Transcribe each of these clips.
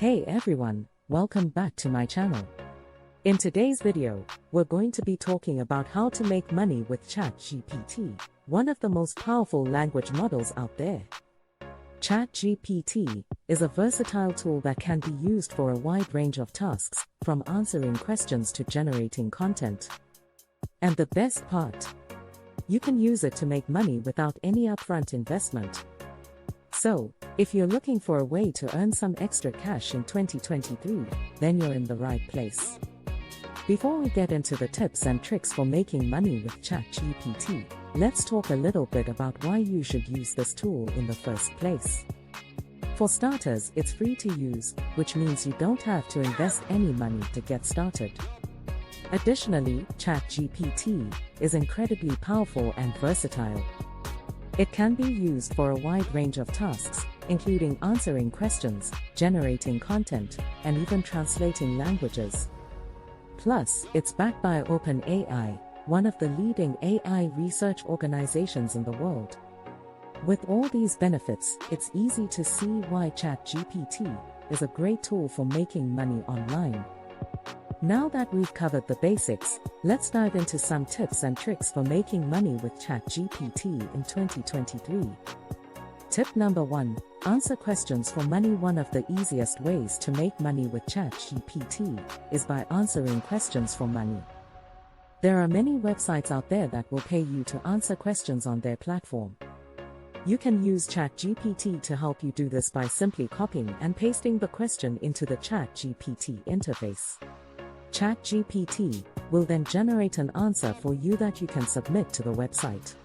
Hey everyone, welcome back to my channel. In today's video, we're going to be talking about how to make money with ChatGPT, one of the most powerful language models out there. ChatGPT is a versatile tool that can be used for a wide range of tasks, from answering questions to generating content. And the best part, you can use it to make money without any upfront investment. So, if you're looking for a way to earn some extra cash in 2023, then you're in the right place. Before we get into the tips and tricks for making money with ChatGPT, let's talk a little bit about why you should use this tool in the first place. For starters, it's free to use, which means you don't have to invest any money to get started. Additionally, ChatGPT is incredibly powerful and versatile. It can be used for a wide range of tasks, including answering questions, generating content, and even translating languages. Plus, it's backed by OpenAI, one of the leading AI research organizations in the world. With all these benefits, it's easy to see why ChatGPT is a great tool for making money online. Now that we've covered the basics, let's dive into some tips and tricks for making money with ChatGPT in 2023. Tip number 1. Answer questions for money. One of the easiest ways to make money with ChatGPT is by answering questions for money. There are many websites out there that will pay you to answer questions on their platform. You can use ChatGPT to help you do this by simply copying and pasting the question into the ChatGPT interface. ChatGPT will then generate an answer for you that you can submit to the website.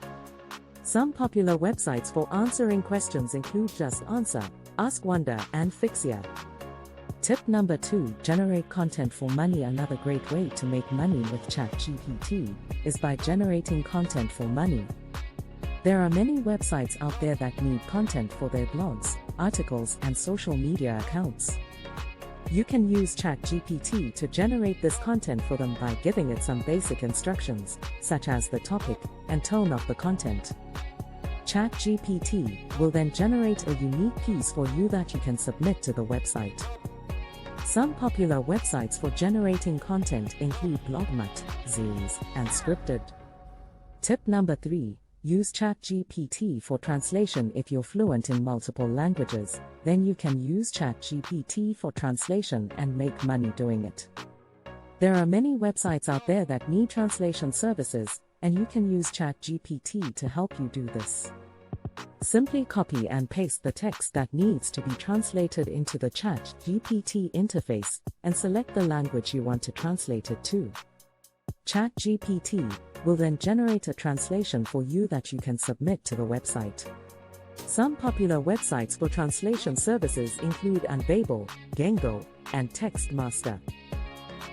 Some popular websites for answering questions include Just Answer, Ask Wonder, and Fixia. Tip number 2. Generate content for money. Another great way to make money with ChatGPT is by generating content for money. There are many websites out there that need content for their blogs, articles, and social media accounts. You can use ChatGPT to generate this content for them by giving it some basic instructions, such as the topic and tone of the content. ChatGPT will then generate a unique piece for you that you can submit to the website. Some popular websites for generating content include Blogmut, Zines, and Scripted. Tip number 3. Use ChatGPT for translation. If you're fluent in multiple languages, then you can use ChatGPT for translation and make money doing it. There are many websites out there that need translation services, and you can use ChatGPT to help you do this. Simply copy and paste the text that needs to be translated into the ChatGPT interface, and select the language you want to translate it to. ChatGPT will then generate a translation for you that you can submit to the website. Some popular websites for translation services include Unbabel, Gengo, and Textmaster.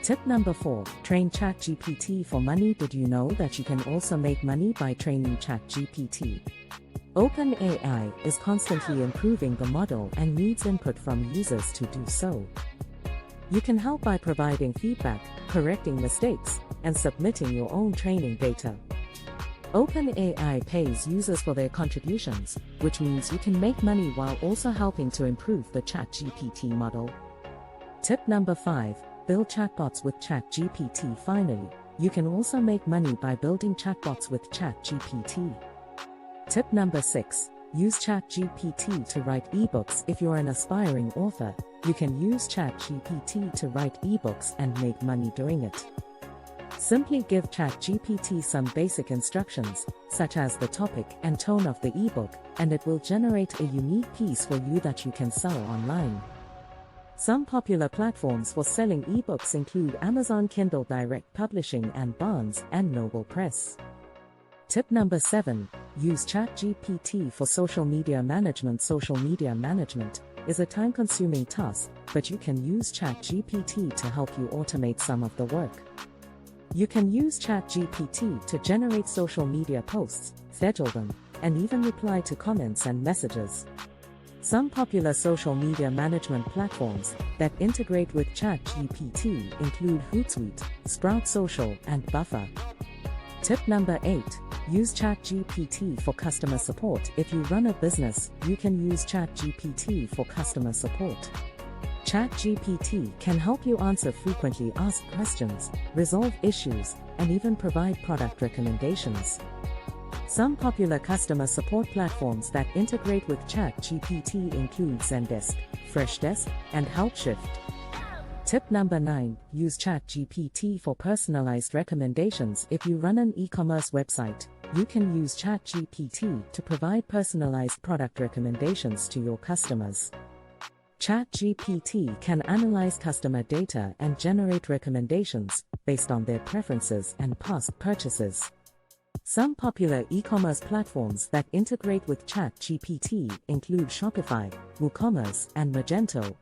Tip number 4. Train ChatGPT for money. Did you know that you can also make money by training ChatGPT? OpenAI is constantly improving the model and needs input from users to do so. You can help by providing feedback, correcting mistakes, and submitting your own training data. OpenAI pays users for their contributions, which means you can make money while also helping to improve the ChatGPT model. Tip number 5. Build chatbots with ChatGPT. Finally, you can also make money by building chatbots with ChatGPT. Tip number 6. Use ChatGPT to write ebooks. If you're an aspiring author, you can use ChatGPT to write ebooks and make money doing it. Simply give ChatGPT some basic instructions, such as the topic and tone of the ebook, and it will generate a unique piece for you that you can sell online. Some popular platforms for selling ebooks include Amazon Kindle Direct Publishing and Barnes & Noble Press. Tip number 7. Use ChatGPT for social media management. Social media management is a time-consuming task, but you can use ChatGPT to help you automate some of the work. You can use ChatGPT to generate social media posts, schedule them, and even reply to comments and messages. Some popular social media management platforms that integrate with ChatGPT include Hootsuite, Sprout Social, and Buffer. Tip number 8. Use ChatGPT for customer support. If you run a business, you can use ChatGPT for customer support. ChatGPT can help you answer frequently asked questions, resolve issues, and even provide product recommendations. Some popular customer support platforms that integrate with ChatGPT include Zendesk, Freshdesk, and HelpShift. Tip number 9. Use ChatGPT for personalized recommendations. If you run an e-commerce website, you can use ChatGPT to provide personalized product recommendations to your customers. ChatGPT can analyze customer data and generate recommendations based on their preferences and past purchases. Some popular e-commerce platforms that integrate with ChatGPT include Shopify, WooCommerce, and Magento.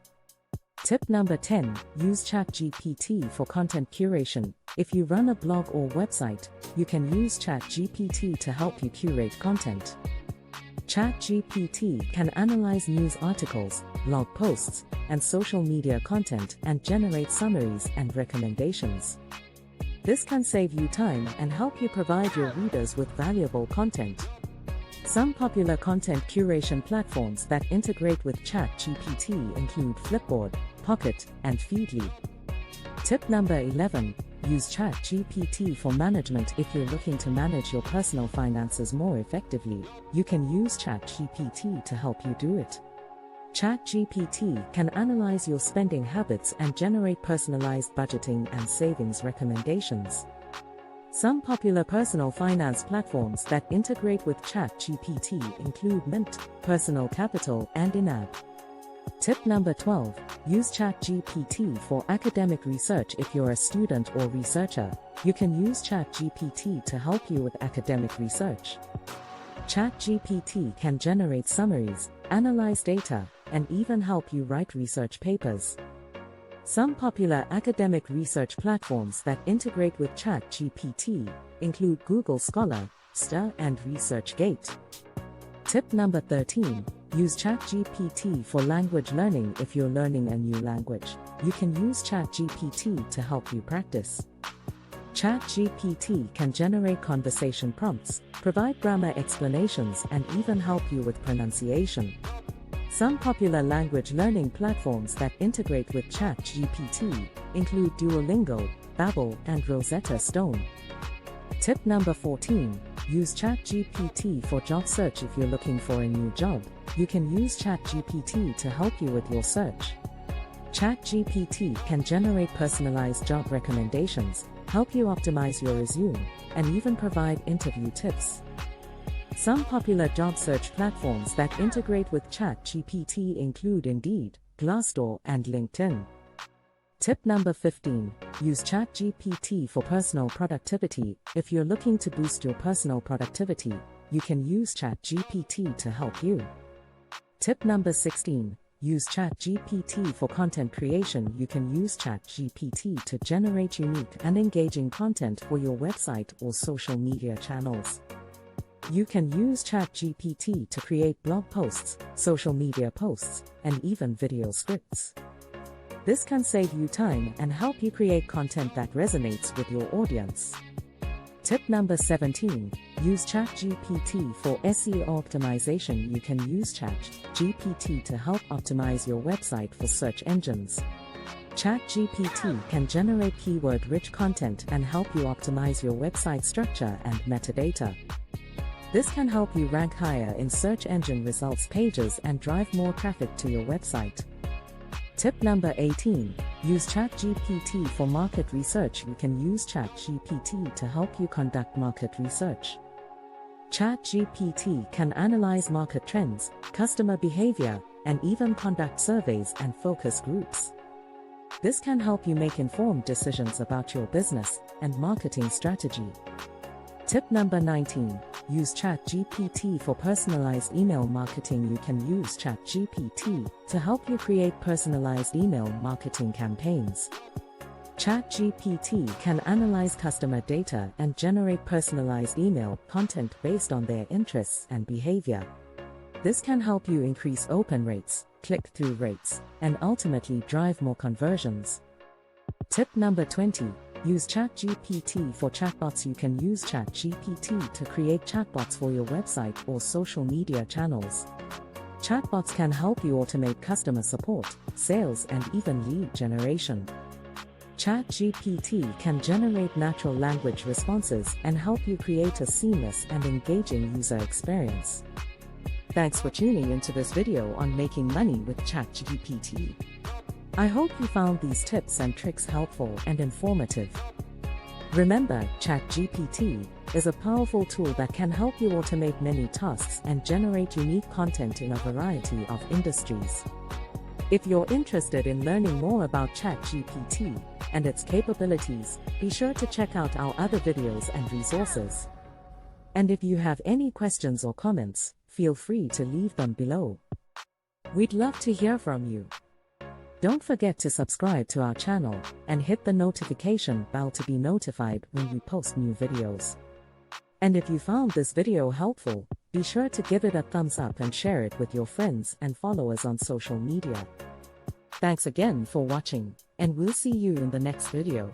Tip number 10. Use ChatGPT for content curation. If you run a blog or website, you can use ChatGPT to help you curate content. ChatGPT can analyze news articles, blog posts, and social media content and generate summaries and recommendations. This can save you time and help you provide your readers with valuable content. Some popular content curation platforms that integrate with ChatGPT include Flipboard, Pocket, and Feedly. Tip number 11. Use ChatGPT for management. If you're looking to manage your personal finances more effectively, you can use ChatGPT to help you do it. ChatGPT can analyze your spending habits and generate personalized budgeting and savings recommendations. Some popular personal finance platforms that integrate with ChatGPT include Mint, Personal Capital, and Inab. Tip number 12. Use ChatGPT for academic research. If you're a student or researcher, you can use ChatGPT to help you with academic research. ChatGPT can generate summaries, analyze data, and even help you write research papers. Some popular academic research platforms that integrate with ChatGPT include Google Scholar, STIR, and ResearchGate. Tip number 13. Use ChatGPT for language learning. If you're learning a new language, you can use ChatGPT to help you practice. ChatGPT can generate conversation prompts, provide grammar explanations, and even help you with pronunciation. Some popular language learning platforms that integrate with ChatGPT include Duolingo, Babbel, and Rosetta Stone. Tip number 14. Use ChatGPT for job search. If you're looking for a new job, you can use ChatGPT to help you with your search. ChatGPT can generate personalized job recommendations, help you optimize your resume, and even provide interview tips. Some popular job search platforms that integrate with ChatGPT include Indeed, Glassdoor, and LinkedIn. Tip number 15. Use ChatGPT for personal productivity. If you're looking to boost your personal productivity, you can use ChatGPT to help you. Tip number 16. Use ChatGPT for content creation. You can use ChatGPT to generate unique and engaging content for your website or social media channels. You can use ChatGPT to create blog posts, social media posts, and even video scripts. This can save you time and help you create content that resonates with your audience. Tip number 17. Use ChatGPT for SEO optimization. You can use ChatGPT to help optimize your website for search engines. ChatGPT can generate keyword-rich content and help you optimize your website structure and metadata. This can help you rank higher in search engine results pages and drive more traffic to your website. Tip number 18. Use ChatGPT for market research. You can use ChatGPT to help you conduct market research. ChatGPT can analyze market trends, customer behavior, and even conduct surveys and focus groups. This can help you make informed decisions about your business and marketing strategy. Tip number 19. Use ChatGPT for personalized email marketing. You can use ChatGPT to help you create personalized email marketing campaigns. ChatGPT can analyze customer data and generate personalized email content based on their interests and behavior. This can help you increase open rates, click-through rates, and ultimately drive more conversions. Tip number 20. Use ChatGPT for chatbots. You can use ChatGPT to create chatbots for your website or social media channels. Chatbots can help you automate customer support, sales, and even lead generation. ChatGPT can generate natural language responses and help you create a seamless and engaging user experience. Thanks for tuning into this video on making money with ChatGPT. I hope you found these tips and tricks helpful and informative. Remember, ChatGPT is a powerful tool that can help you automate many tasks and generate unique content in a variety of industries. If you're interested in learning more about ChatGPT and its capabilities, be sure to check out our other videos and resources. And if you have any questions or comments, feel free to leave them below. We'd love to hear from you. Don't forget to subscribe to our channel and hit the notification bell to be notified when we post new videos. And if you found this video helpful, be sure to give it a thumbs up and share it with your friends and followers on social media. Thanks again for watching, and we'll see you in the next video.